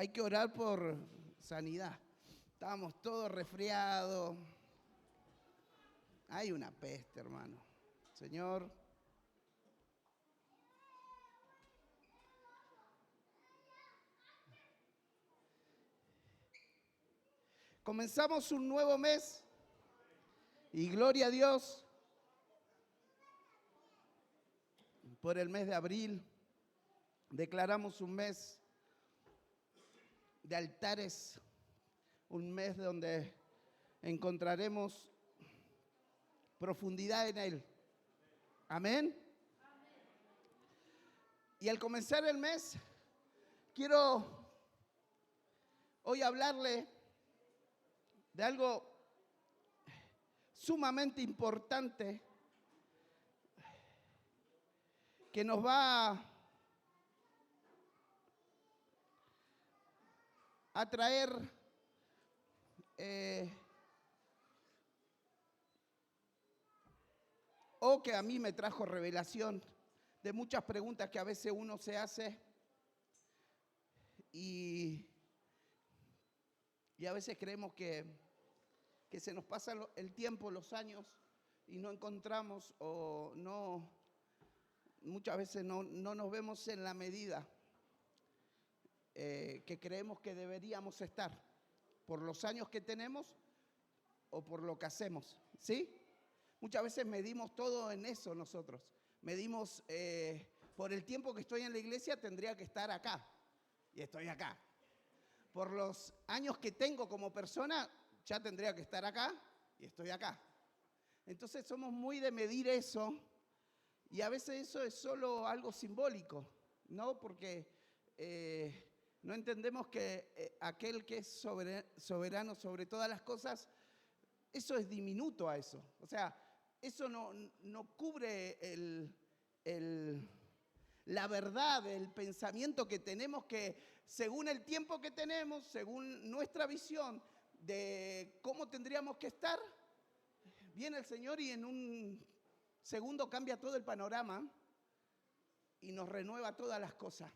Hay que orar por sanidad. Estábamos todos resfriados. Hay una peste, hermano. Señor, comenzamos un nuevo mes y gloria a Dios por el mes de abril. Declaramos un mes de altares, un mes donde encontraremos profundidad en Él. Amén. Y al comenzar el mes, quiero hoy hablarle de algo sumamente importante que nos va a traer o que a mí me trajo revelación de muchas preguntas que a veces uno se hace y a veces creemos que se nos pasa el tiempo, los años y no encontramos o no, muchas veces no nos vemos en la medida que creemos que deberíamos estar por los años que tenemos o por lo que hacemos, ¿sí? Muchas veces medimos todo en eso nosotros. Medimos, por el tiempo que estoy en la iglesia tendría que estar acá y estoy acá. Por los años que tengo como persona ya tendría que estar acá y estoy acá. Entonces somos muy de medir eso y a veces eso es solo algo simbólico, ¿no? Porque no entendemos que aquel que es soberano sobre todas las cosas, eso es diminuto a eso. O sea, eso no cubre la verdad, el pensamiento que tenemos que, según el tiempo que tenemos, según nuestra visión de cómo tendríamos que estar, viene el Señor y en un segundo cambia todo el panorama y nos renueva todas las cosas.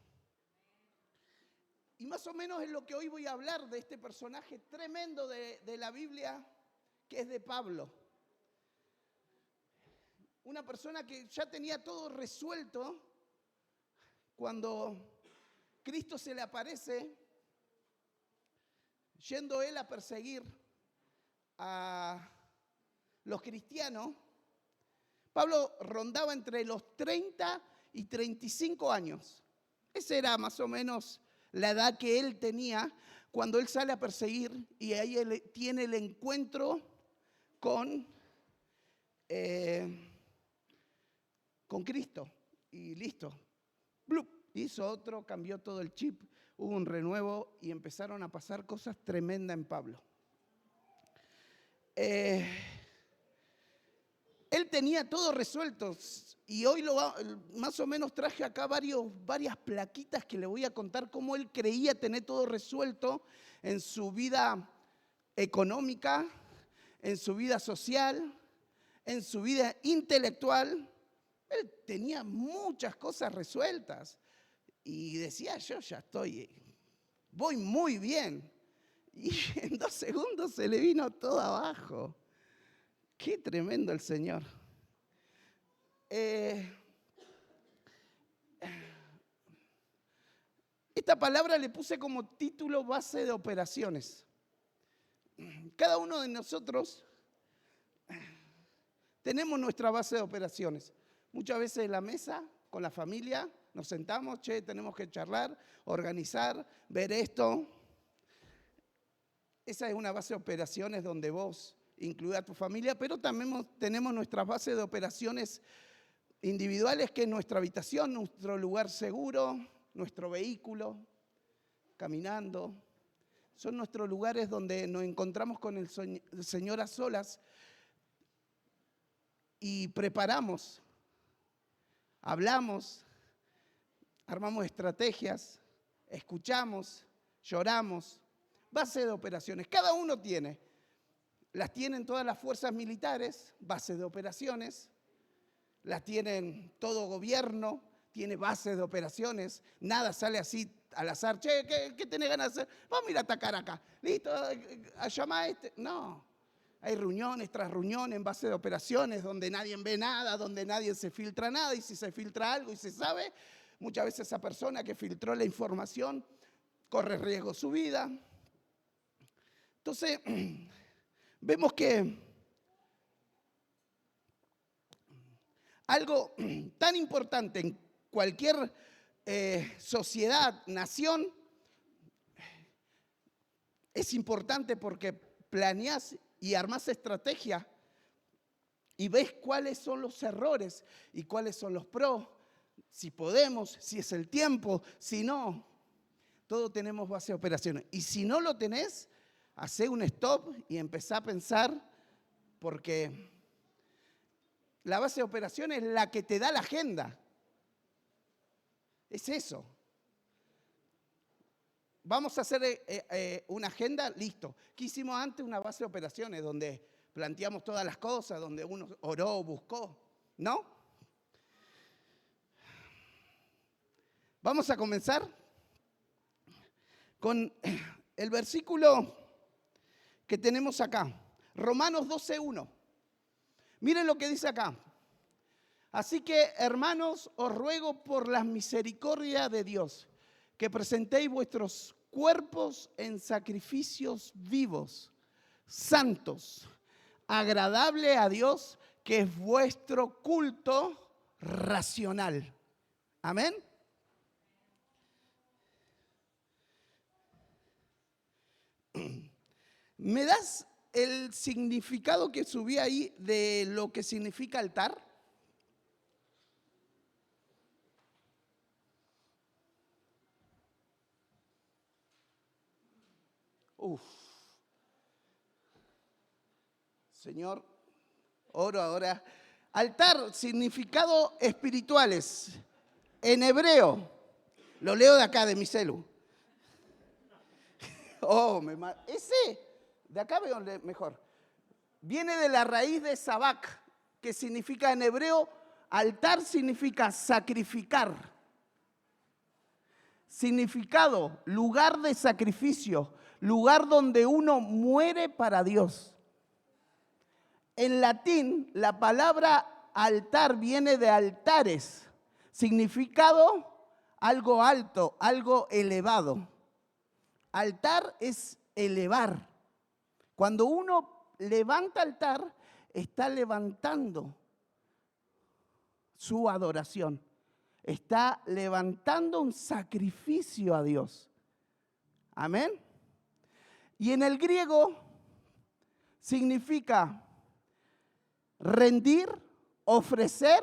Y más o menos es lo que hoy voy a hablar de este personaje tremendo de la Biblia, que es de Pablo. Una persona que ya tenía todo resuelto cuando Cristo se le aparece, yendo él a perseguir a los cristianos. Pablo rondaba entre los 30 y 35 años. Esa era más o menos la edad que él tenía cuando él sale a perseguir y ahí él tiene el encuentro con Cristo. Y listo. ¡Blup! Hizo otro, cambió todo el chip, hubo un renuevo y empezaron a pasar cosas tremendas en Pablo. Él tenía todo resuelto y hoy más o menos traje acá varias plaquitas que le voy a contar cómo él creía tener todo resuelto en su vida económica, en su vida social, en su vida intelectual. Él tenía muchas cosas resueltas y decía, yo ya voy muy bien. Y en 2 segundos se le vino todo abajo. Qué tremendo el Señor. Esta palabra le puse como título base de operaciones. Cada uno de nosotros tenemos nuestra base de operaciones. Muchas veces en la mesa, con la familia, nos sentamos, tenemos que charlar, organizar, ver esto. Esa es una base de operaciones donde vos incluís a tu familia, pero también tenemos nuestras bases de operaciones individuales, que es nuestra habitación, nuestro lugar seguro, nuestro vehículo, caminando. Son nuestros lugares donde nos encontramos con el Señor a solas y preparamos, hablamos, armamos estrategias, escuchamos, lloramos. Base de operaciones. Cada uno las tienen todas las fuerzas militares, bases de operaciones, las tienen todo gobierno, tiene bases de operaciones, nada sale así al azar, che, ¿qué tenés ganas de hacer? Vamos a ir a atacar acá. Listo, a llamar a este. No. Hay reuniones tras reuniones en base de operaciones donde nadie ve nada, donde nadie se filtra nada. Y si se filtra algo y se sabe, muchas veces esa persona que filtró la información corre riesgo su vida. Entonces, vemos que algo tan importante en cualquier sociedad, nación, es importante porque planeás y armás estrategia y ves cuáles son los errores y cuáles son los pros, si podemos, si es el tiempo, si no. Todos tenemos base de operaciones. Y si no lo tenés, hacé un stop y empezá a pensar, porque la base de operaciones es la que te da la agenda. Es eso. Vamos a hacer una agenda, listo. ¿Qué hicimos antes? Una base de operaciones donde planteamos todas las cosas, donde uno oró, buscó, ¿no? Vamos a comenzar con el versículo que tenemos acá, Romanos 12:1. Miren lo que dice acá. Así que, hermanos, os ruego por las misericordias de Dios, que presentéis vuestros cuerpos en sacrificios vivos, santos, agradable a Dios, que es vuestro culto racional. Amén. ¿Me das el significado que subí ahí de lo que significa altar? Señor, oro ahora. Altar, significado espirituales. En hebreo, lo leo de acá, de mi celu. Ese, de acá veo mejor. Viene de la raíz de sabak, que significa en hebreo, altar significa sacrificar. Significado, lugar de sacrificio, lugar donde uno muere para Dios. En latín, la palabra altar viene de altares. Significado, algo alto, algo elevado. Altar es elevar. Cuando uno levanta altar, está levantando su adoración. Está levantando un sacrificio a Dios. Amén. Y en el griego significa rendir, ofrecer,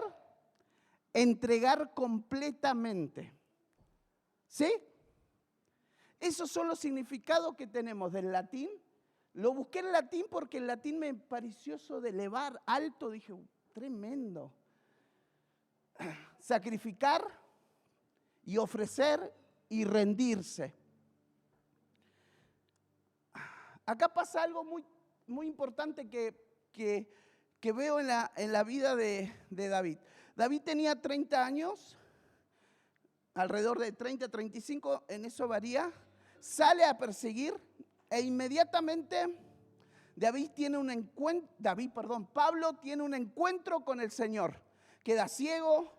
entregar completamente. ¿Sí? Esos son los significados que tenemos del latín. Lo busqué en latín porque el latín me pareció eso de elevar alto. Dije, tremendo. Sacrificar y ofrecer y rendirse. Acá pasa algo muy, muy importante que veo en la vida de David. David tenía 30 años, alrededor de 30, 35, en eso varía. Sale a perseguir e inmediatamente Pablo tiene un encuentro con el Señor. Queda ciego,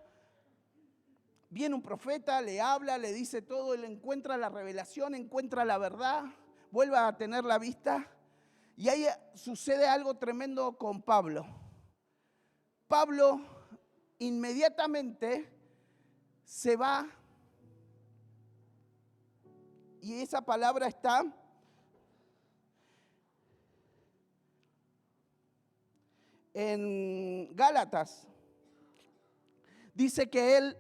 viene un profeta, le habla, le dice todo, él encuentra la revelación, encuentra la verdad, vuelve a tener la vista. Y ahí sucede algo tremendo con Pablo. Pablo inmediatamente se va, y esa palabra está en Gálatas. Dice que él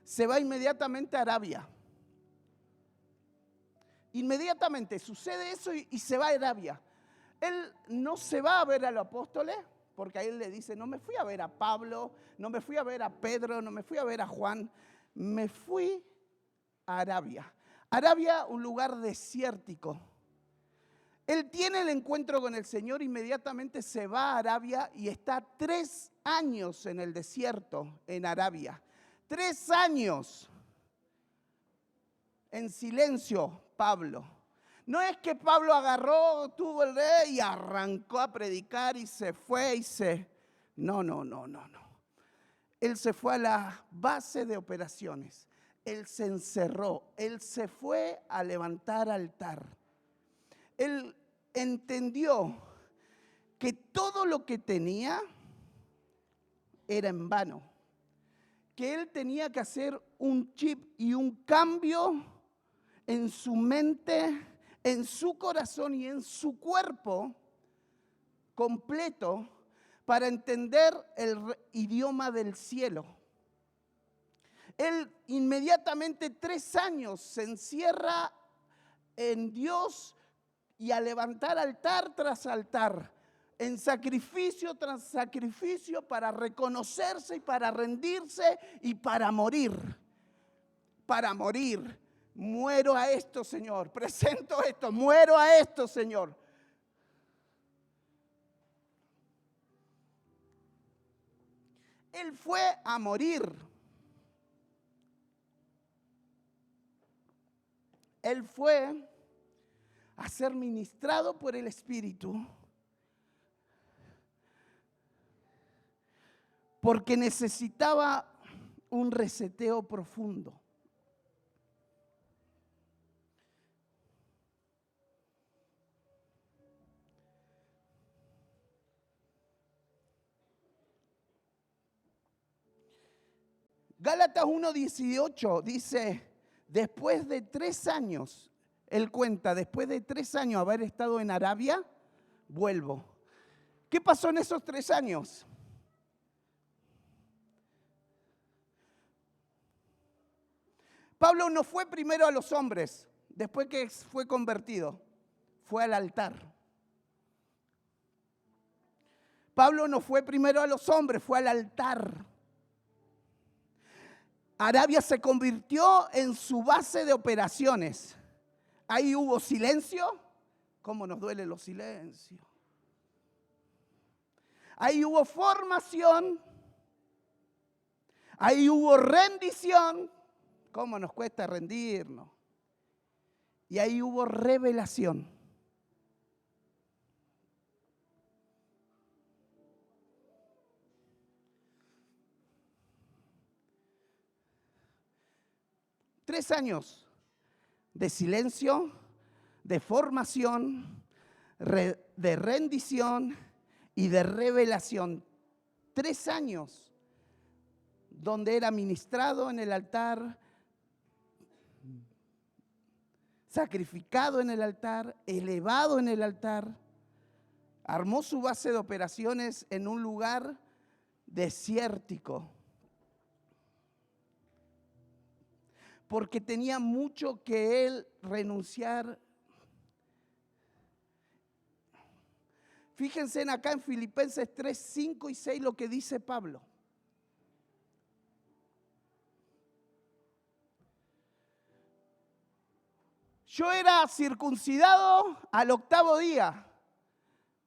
se va inmediatamente a Arabia. Inmediatamente sucede eso y se va a Arabia. Él no se va a ver a los apóstoles, porque a él le dice, no me fui a ver a Pablo, no me fui a ver a Pedro, no me fui a ver a Juan, me fui a Arabia. Arabia, un lugar desértico. Él tiene el encuentro con el Señor, inmediatamente se va a Arabia y está 3 años en el desierto, en Arabia. 3 años. en silencio Pablo. No es que Pablo agarró, tuvo el rey y arrancó a predicar y se fue No. Él se fue a la base de operaciones. Él se encerró. Él se fue a levantar altar. Él entendió que todo lo que tenía era en vano. Que él tenía que hacer un chip y un cambio en su mente, en su corazón y en su cuerpo completo para entender el idioma del cielo. Él inmediatamente 3 años se encierra en Dios y a levantar altar tras altar, en sacrificio tras sacrificio para reconocerse y para rendirse y para morir. Para morir. Muero a esto, Señor. Presento esto. Muero a esto, Señor. Él fue a morir. Él fue a ser ministrado por el Espíritu porque necesitaba un reseteo profundo. Gálatas 1:18 dice, después de 3 años, él cuenta, después de 3 años haber estado en Arabia, vuelvo. ¿Qué pasó en esos 3 años? Pablo no fue primero a los hombres, después que fue convertido, fue al altar. Pablo no fue primero a los hombres, fue al altar. Arabia se convirtió en su base de operaciones. Ahí hubo silencio. ¿Cómo nos duelen los silencios? Ahí hubo formación. Ahí hubo rendición. ¿Cómo nos cuesta rendirnos? Y ahí hubo revelación. Tres años de silencio, de formación, de rendición y de revelación. 3 años donde era ministrado en el altar, sacrificado en el altar, elevado en el altar. Armó su base de operaciones en un lugar desértico. Porque tenía mucho que él renunciar. Fíjense acá en Filipenses 3, 5 y 6 lo que dice Pablo. Yo era circuncidado al 8º día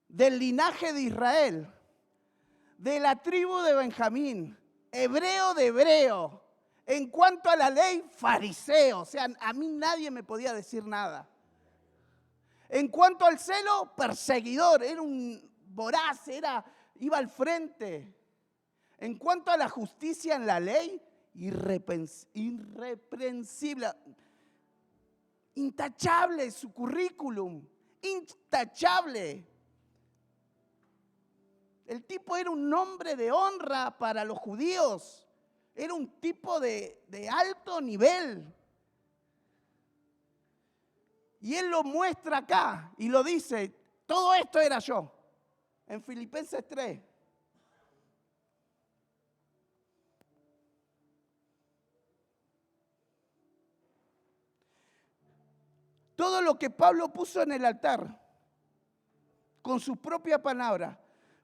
del linaje de Israel, de la tribu de Benjamín, hebreo de hebreo. En cuanto a la ley, fariseo. O sea, a mí nadie me podía decir nada. En cuanto al celo, perseguidor. Era un voraz, iba al frente. En cuanto a la justicia en la ley, irreprensible. Intachable su currículum. Intachable. El tipo era un hombre de honra para los judíos. Era un tipo de alto nivel. Y él lo muestra acá y lo dice, todo esto era yo. En Filipenses 3. Todo lo que Pablo puso en el altar, con su propia palabra,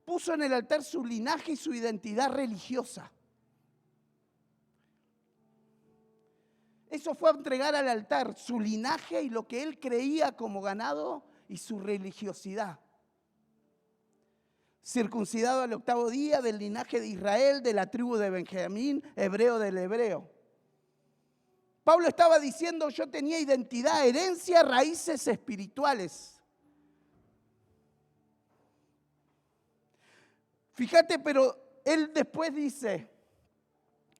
puso en el altar su linaje y su identidad religiosa. Eso fue a entregar al altar su linaje y lo que él creía como ganado y su religiosidad. Circuncidado al 8º día, del linaje de Israel, de la tribu de Benjamín, hebreo del hebreo. Pablo estaba diciendo, yo tenía identidad, herencia, raíces espirituales. Fíjate, pero él después dice,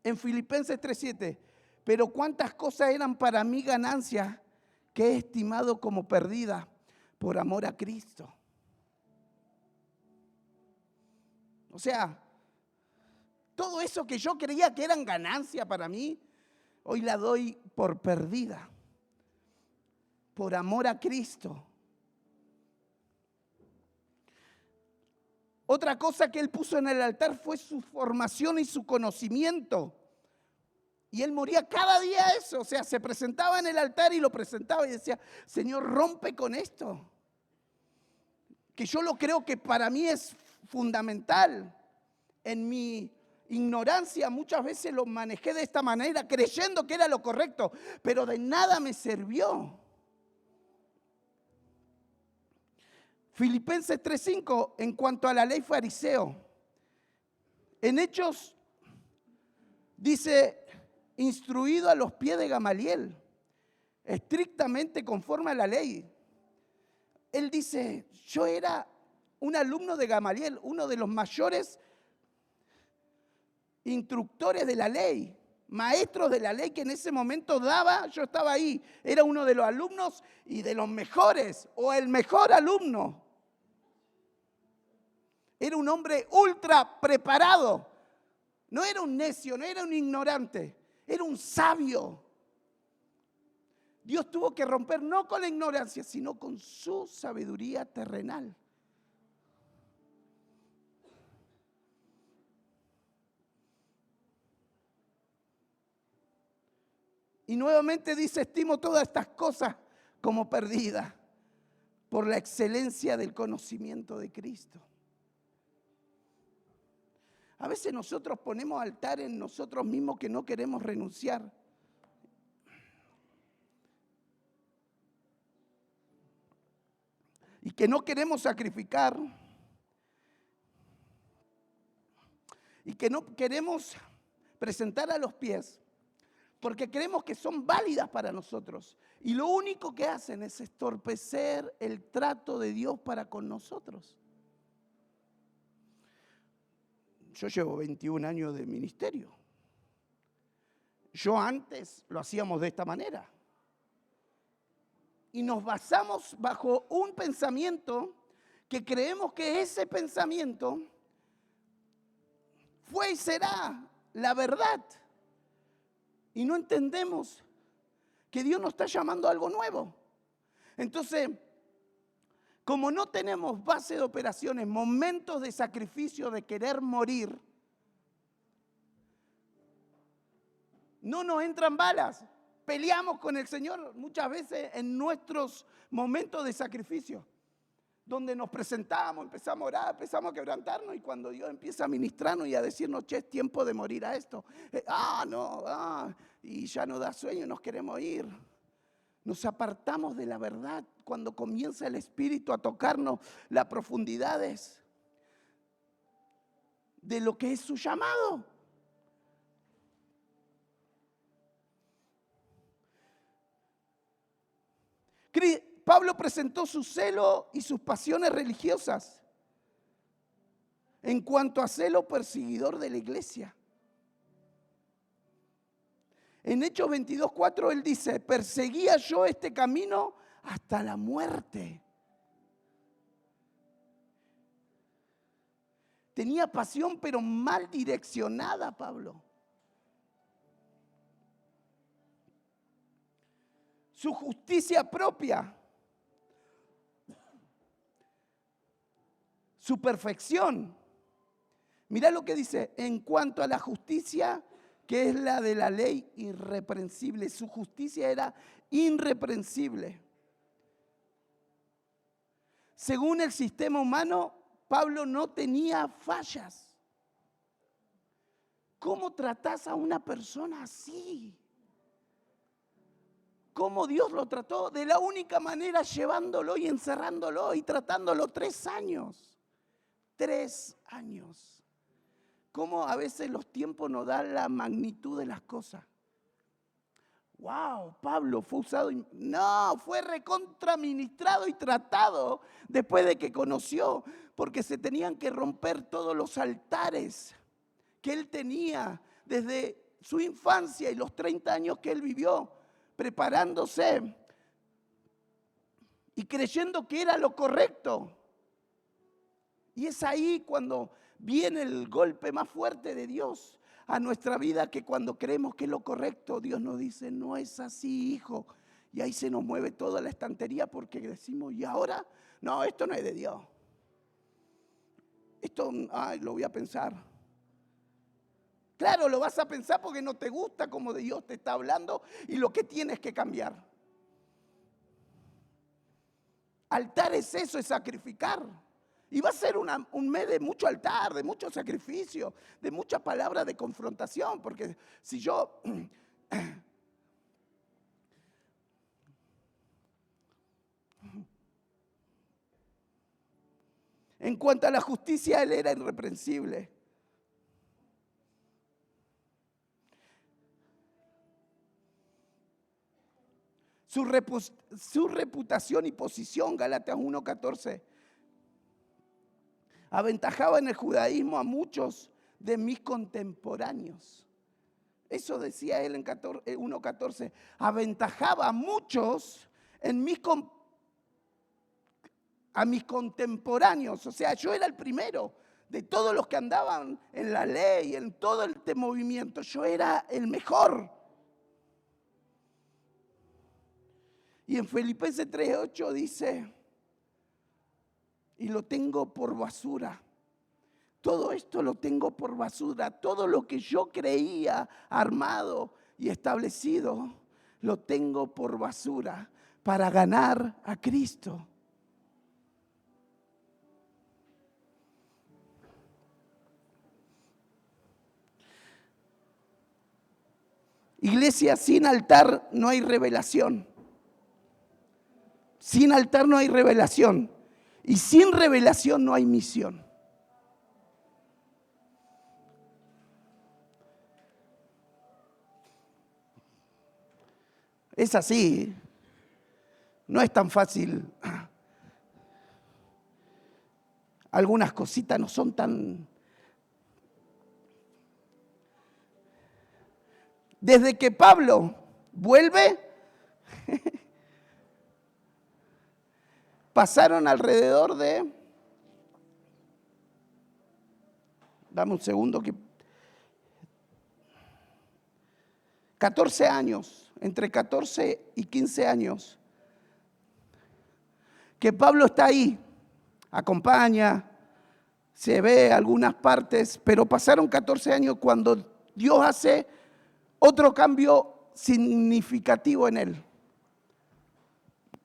en Filipenses 3:7, pero cuántas cosas eran para mí ganancias que he estimado como perdida por amor a Cristo. O sea, todo eso que yo creía que eran ganancias para mí, hoy la doy por perdida, por amor a Cristo. Otra cosa que él puso en el altar fue su formación y su conocimiento. Y él moría cada día eso. O sea, se presentaba en el altar y lo presentaba y decía, Señor, rompe con esto. Que yo lo creo que para mí es fundamental. En mi ignorancia muchas veces lo manejé de esta manera, creyendo que era lo correcto, pero de nada me sirvió. Filipenses 3:5, en cuanto a la ley fariseo. En Hechos dice, instruido a los pies de Gamaliel, estrictamente conforme a la ley. Él dice, yo era un alumno de Gamaliel, uno de los mayores instructores de la ley, maestros de la ley que en ese momento daba, yo estaba ahí, era uno de los alumnos y de los mejores, o el mejor alumno. Era un hombre ultra preparado, no era un necio, no era un ignorante, era un sabio. Dios tuvo que romper no con la ignorancia, sino con su sabiduría terrenal. Y nuevamente dice, estimo todas estas cosas como perdidas por la excelencia del conocimiento de Cristo. A veces nosotros ponemos altar en nosotros mismos que no queremos renunciar. Y que no queremos sacrificar. Y que no queremos presentar a los pies. Porque creemos que son válidas para nosotros. Y lo único que hacen es estorpecer el trato de Dios para con nosotros. Yo llevo 21 años de ministerio. Yo antes lo hacíamos de esta manera. Y nos basamos bajo un pensamiento que creemos que ese pensamiento fue y será la verdad. Y no entendemos que Dios nos está llamando a algo nuevo. Entonces, como no tenemos base de operaciones, momentos de sacrificio, de querer morir, no nos entran balas. Peleamos con el Señor muchas veces en nuestros momentos de sacrificio, donde nos presentamos, empezamos a orar, empezamos a quebrantarnos, y cuando Dios empieza a ministrarnos y a decirnos, che, es tiempo de morir a esto, y ya nos da sueño, nos queremos ir. Nos apartamos de la verdad cuando comienza el Espíritu a tocarnos las profundidades de lo que es su llamado. Pablo presentó su celo y sus pasiones religiosas en cuanto a celo perseguidor de la iglesia. En Hechos 22:4 él dice, perseguía yo este camino hasta la muerte. Tenía pasión, pero mal direccionada, Pablo. Su justicia propia, su perfección. Mirá lo que dice, en cuanto a la justicia, que es la de la ley irreprensible. Su justicia era irreprensible. Según el sistema humano, Pablo no tenía fallas. ¿Cómo tratás a una persona así? ¿Cómo Dios lo trató? De la única manera, llevándolo y encerrándolo y tratándolo 3 años. 3 años. ¿Cómo a veces los tiempos nos dan la magnitud de las cosas? wow, Pablo fue usado. No, fue recontraministrado y tratado después de que conoció, porque se tenían que romper todos los altares que él tenía desde su infancia y los 30 años que él vivió preparándose y creyendo que era lo correcto. Y es ahí cuando viene el golpe más fuerte de Dios a nuestra vida, que cuando creemos que es lo correcto, Dios nos dice, no es así, hijo. Y ahí se nos mueve toda la estantería porque decimos, ¿y ahora? No, esto no es de Dios. Esto, lo voy a pensar. Claro, lo vas a pensar porque no te gusta como Dios te está hablando y lo que tienes que cambiar. Altar es eso, es sacrificar. Y va a ser un mes de mucho altar, de mucho sacrificio, de muchas palabras de confrontación, porque si yo... En cuanto a la justicia, él era irreprensible. Su reputación y posición, Gálatas 1:14, aventajaba en el judaísmo a muchos de mis contemporáneos. Eso decía él en 1:14. Aventajaba a muchos a mis contemporáneos. O sea, yo era el primero de todos los que andaban en la ley, en todo este movimiento. Yo era el mejor. Y en Filipenses 3:8 dice, y lo tengo por basura. Todo esto lo tengo por basura. Todo lo que yo creía armado y establecido, lo tengo por basura para ganar a Cristo. Iglesia, sin altar no hay revelación. Sin altar no hay revelación. Y sin revelación no hay misión. Es así. No es tan fácil. Algunas cositas no son tan... Desde que Pablo vuelve, pasaron alrededor de... Dame un segundo que... 14 años, entre 14 y 15 años, que Pablo está ahí, acompaña, se ve algunas partes, pero pasaron 14 años cuando Dios hace otro cambio significativo en él.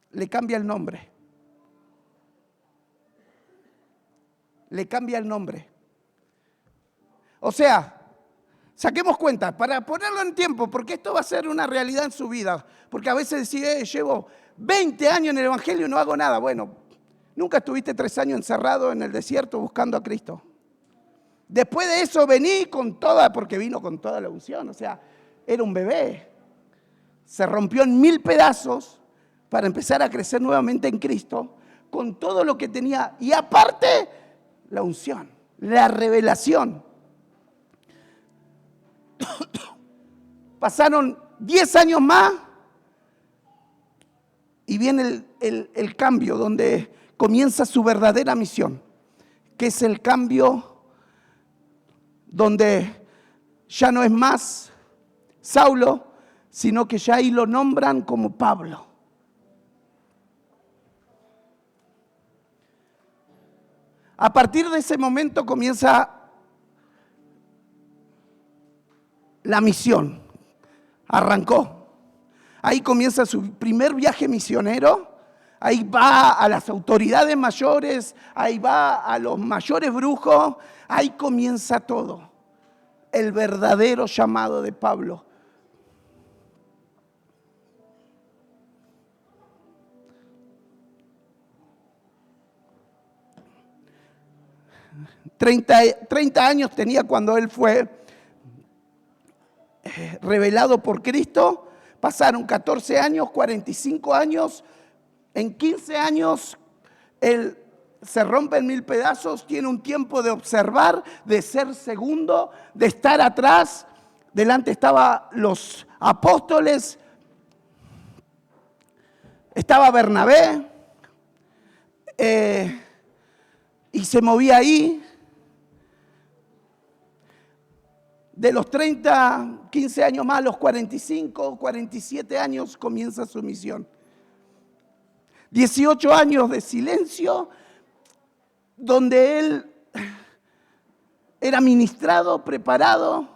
Le cambia el nombre. Le cambia el nombre. O sea, saquemos cuenta, para ponerlo en tiempo, porque esto va a ser una realidad en su vida. Porque a veces decís, llevo 20 años en el Evangelio y no hago nada. Bueno, nunca estuviste 3 años encerrado en el desierto buscando a Cristo. Después de eso vení con toda, porque vino con toda la unción. O sea, era un bebé. Se rompió en 1000 pedazos para empezar a crecer nuevamente en Cristo, con todo lo que tenía. Y aparte, la unción, la revelación. Pasaron 10 años más y viene el cambio donde comienza su verdadera misión, que es el cambio donde ya no es más Saulo, sino que ya ahí lo nombran como Pablo. A partir de ese momento comienza la misión. Arrancó. Ahí comienza su primer viaje misionero. Ahí va a las autoridades mayores, ahí va a los mayores brujos. Ahí comienza todo. El verdadero llamado de Pablo. Treinta años tenía cuando él fue revelado por Cristo. Pasaron 14 años, 45 años. En 15 años, él se rompe en 1000 pedazos. Tiene un tiempo de observar, de ser segundo, de estar atrás. Delante estaban los apóstoles. Estaba Bernabé. Y se movía ahí. De los 30, 15 años más, los 45, 47 años comienza su misión. 18 años de silencio, donde él era ministrado, preparado,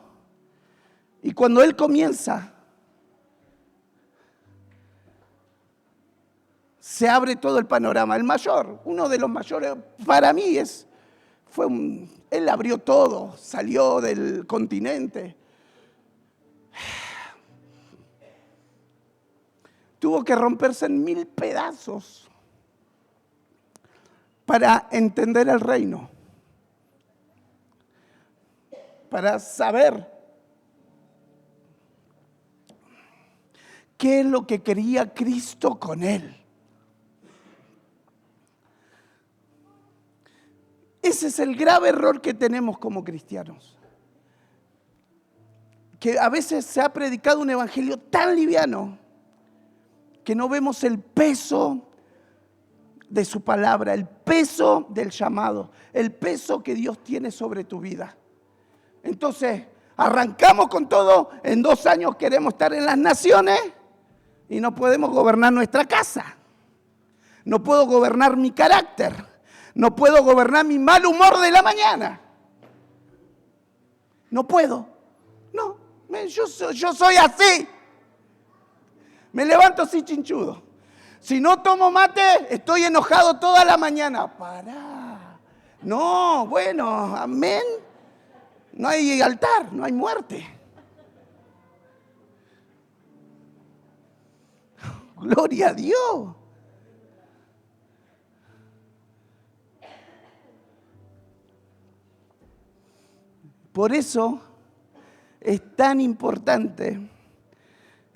y cuando él comienza, se abre todo el panorama. El mayor, uno de los mayores, para mí él abrió todo, salió del continente. Tuvo que romperse en 1000 pedazos para entender el reino, para saber qué es lo que quería Cristo con él. Ese es el grave error que tenemos como cristianos. Que a veces se ha predicado un evangelio tan liviano que no vemos el peso de su palabra, el peso del llamado, el peso que Dios tiene sobre tu vida. Entonces, arrancamos con todo, en 2 años queremos estar en las naciones y no podemos gobernar nuestra casa. No puedo gobernar mi carácter. No puedo gobernar mi mal humor de la mañana. No puedo. No, yo soy así. Me levanto así chinchudo. Si no tomo mate, estoy enojado toda la mañana. Pará. No, bueno, amén. No hay altar, no hay muerte. Gloria a Dios. Por eso es tan importante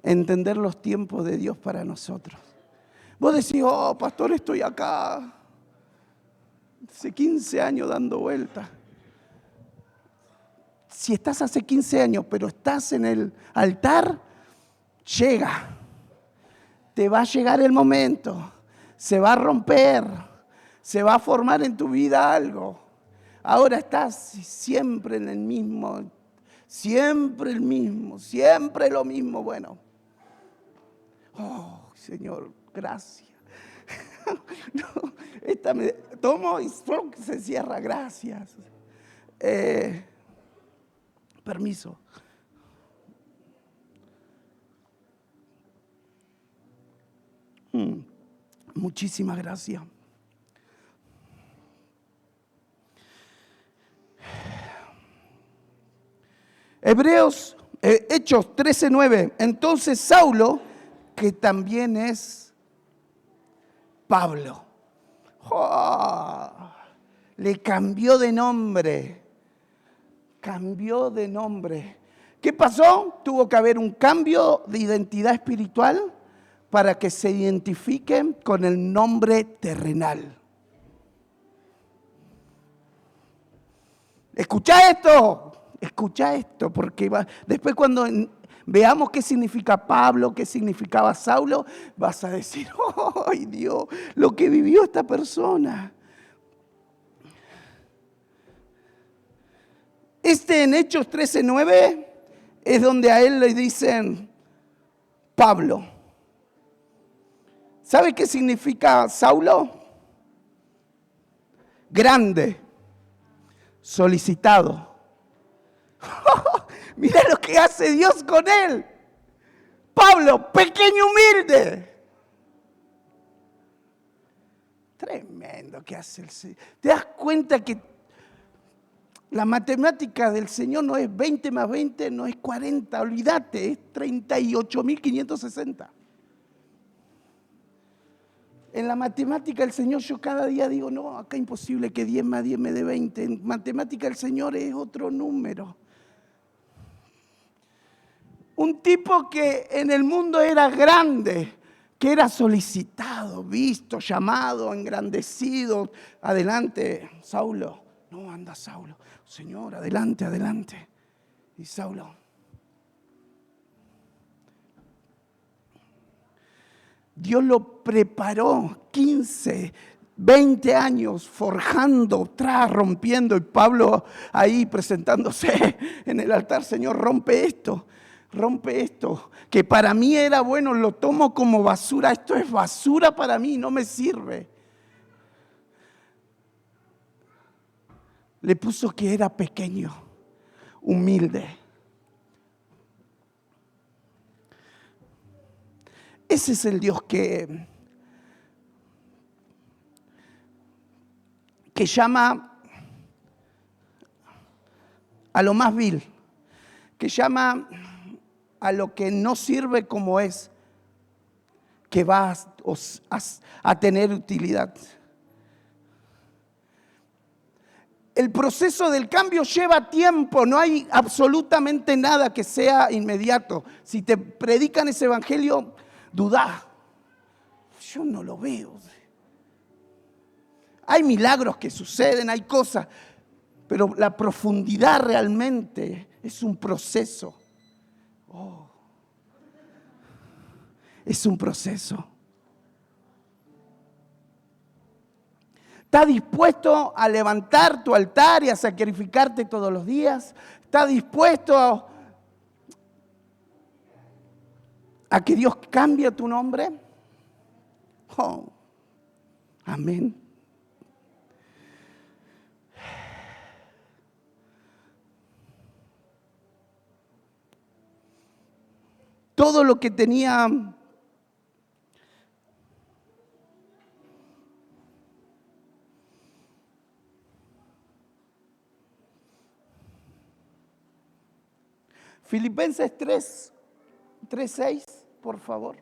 entender los tiempos de Dios para nosotros. Vos decís, oh, pastor, estoy acá hace 15 años dando vueltas. Si estás hace 15 años, pero estás en el altar, llega. Te va a llegar el momento. Se va a romper. Se va a formar en tu vida algo. Ahora estás siempre en el mismo, siempre el mismo, siempre lo mismo. Bueno, oh, Señor, gracias. No, esta me tomo y se cierra, gracias. Permiso. Muchísimas gracias. Hechos 13:9. Entonces Saulo, que también es Pablo, le cambió de nombre. Cambió de nombre. ¿Qué pasó? Tuvo que haber un cambio de identidad espiritual para que se identifiquen con el nombre terrenal. Escucha esto, porque después cuando veamos qué significa Pablo, qué significaba Saulo, vas a decir, ¡ay Dios! Lo que vivió esta persona. En Hechos 13:9 es donde a él le dicen Pablo. ¿Sabe qué significa Saulo? Grande, solicitado. Mira lo que hace Dios con él. Pablo, pequeño, humilde. Tremendo que hace el Señor. ¿Te das cuenta que la matemática del Señor no es 20 más 20, no es 40? Olvídate, es 38.560. En la matemática del Señor yo cada día digo, no, acá imposible que 10 más 10 me dé 20. En matemática del Señor es otro número. Un tipo que en el mundo era grande, que era solicitado, visto, llamado, engrandecido. Adelante, Saulo. No, anda Saulo. Señor, adelante, adelante. Y Saulo. Dios lo preparó 15, 20 años forjando, rompiendo. Y Pablo ahí presentándose en el altar. Señor, rompe esto, que para mí era bueno, lo tomo como basura. Esto es basura para mí, no me sirve. Le puso que era pequeño, humilde. Ese es el Dios que llama a lo más vil, que llama a lo que no sirve como es, que va a tener utilidad. El proceso del cambio lleva tiempo, no hay absolutamente nada que sea inmediato. Si te predican ese evangelio, dudá. Yo no lo veo. Hay milagros que suceden, hay cosas, pero la profundidad realmente es un proceso. Es un proceso. ¿Estás dispuesto a levantar tu altar y a sacrificarte todos los días? ¿Estás dispuesto a que Dios cambie tu nombre? Oh, amén. Todo lo que tenía Filipenses 3:6, por favor.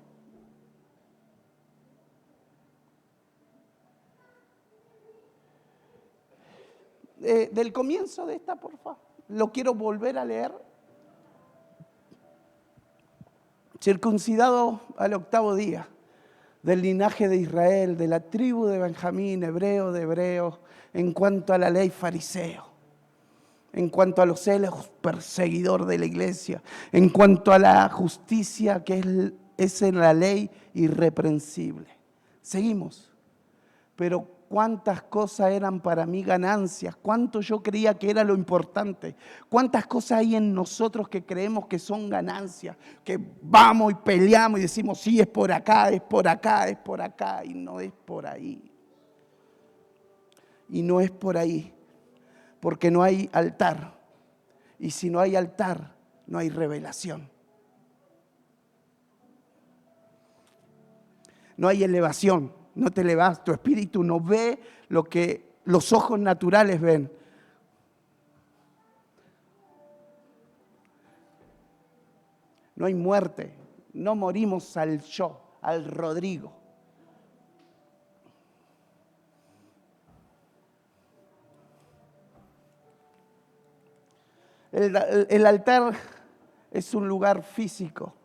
Del comienzo de esta, por favor. Lo quiero volver a leer. Circuncidado al 8º día, del linaje de Israel, de la tribu de Benjamín, hebreo de hebreos, en cuanto a la ley fariseo, en cuanto a los celos perseguidor de la iglesia, en cuanto a la justicia que es en la ley irreprensible. Seguimos. Pero cuántas cosas eran para mí ganancias, cuánto yo creía que era lo importante, cuántas cosas hay en nosotros que creemos que son ganancias, que vamos y peleamos y decimos, sí, es por acá, es por acá, es por acá, y no es por ahí. Y no es por ahí, porque no hay altar, y si no hay altar, no hay revelación. No hay elevación. No te elevas, tu espíritu no ve lo que los ojos naturales ven. No hay muerte, no morimos al yo, al Rodrigo. El altar es un lugar físico,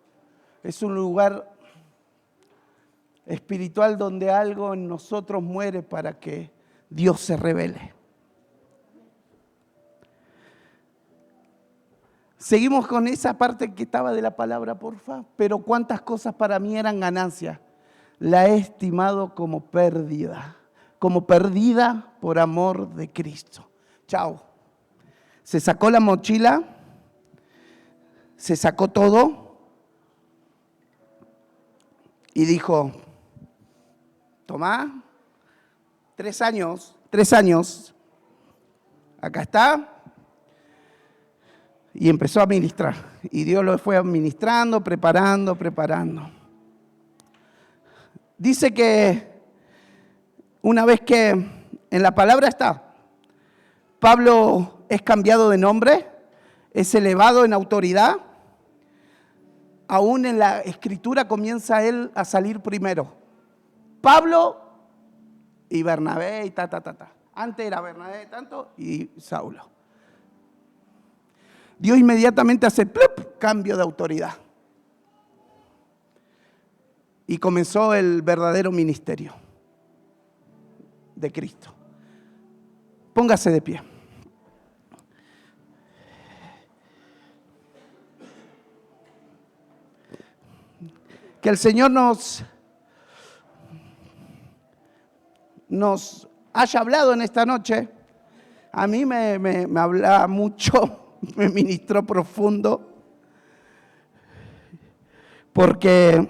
es un lugar espiritual donde algo en nosotros muere para que Dios se revele. Seguimos con esa parte que estaba de la palabra, porfa. Pero cuántas cosas para mí eran ganancias. La he estimado como perdida por amor de Cristo. Chao. Se sacó la mochila, se sacó todo y dijo, tomá, 3 años, acá está. Y empezó a ministrar. Y Dios lo fue administrando, preparando. Dice que una vez que en la palabra está, Pablo es cambiado de nombre, es elevado en autoridad. Aún en la escritura comienza él a salir primero. Pablo y Bernabé y ta. Antes era Bernabé tanto y Saulo. Dios inmediatamente hace cambio de autoridad. y comenzó el verdadero ministerio de Cristo. Póngase de pie. Que el Señor nos haya hablado en esta noche. A mí me hablaba mucho, me ministró profundo, porque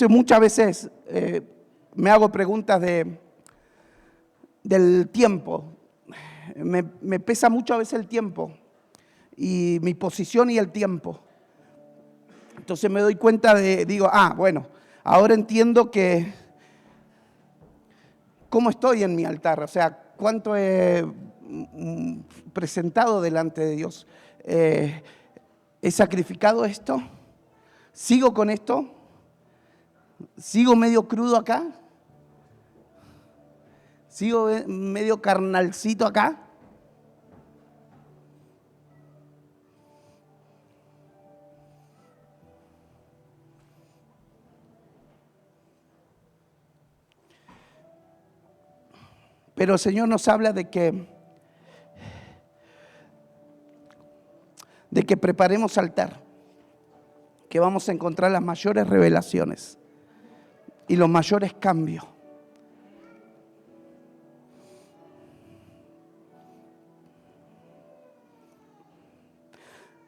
muchas veces me hago preguntas del tiempo. Me pesa mucho a veces el tiempo y mi posición y el tiempo. Entonces me doy cuenta digo, bueno, ahora entiendo que cómo estoy en mi altar, o sea, cuánto he presentado delante de Dios. ¿He sacrificado esto? ¿Sigo con esto? ¿Sigo medio crudo acá? ¿Sigo medio carnalcito acá? Pero el Señor nos habla de que preparemos altar, que vamos a encontrar las mayores revelaciones y los mayores cambios.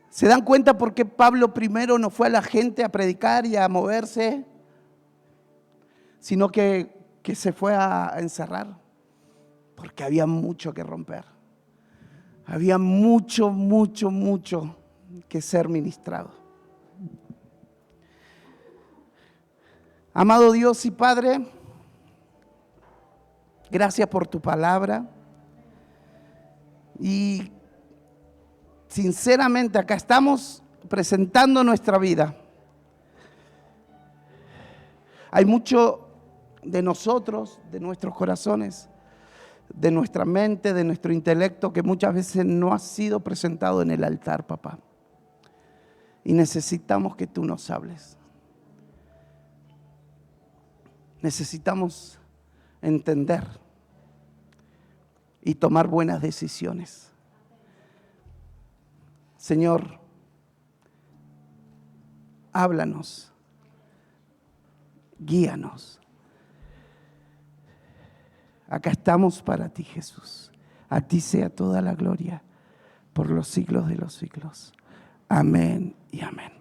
¿Se dan cuenta por qué Pablo primero no fue a la gente a predicar y a moverse, sino que se fue a encerrar? Porque había mucho que romper. Había mucho que ser ministrado. Amado Dios y Padre, gracias por tu palabra. Y sinceramente acá estamos presentando nuestra vida. Hay mucho de nosotros, de nuestros corazones, de nuestra mente, de nuestro intelecto, que muchas veces no ha sido presentado en el altar, papá. Y necesitamos que tú nos hables. Necesitamos entender y tomar buenas decisiones. Señor, háblanos, guíanos. Acá estamos para ti, Jesús. A ti sea toda la gloria por los siglos de los siglos. Amén y amén.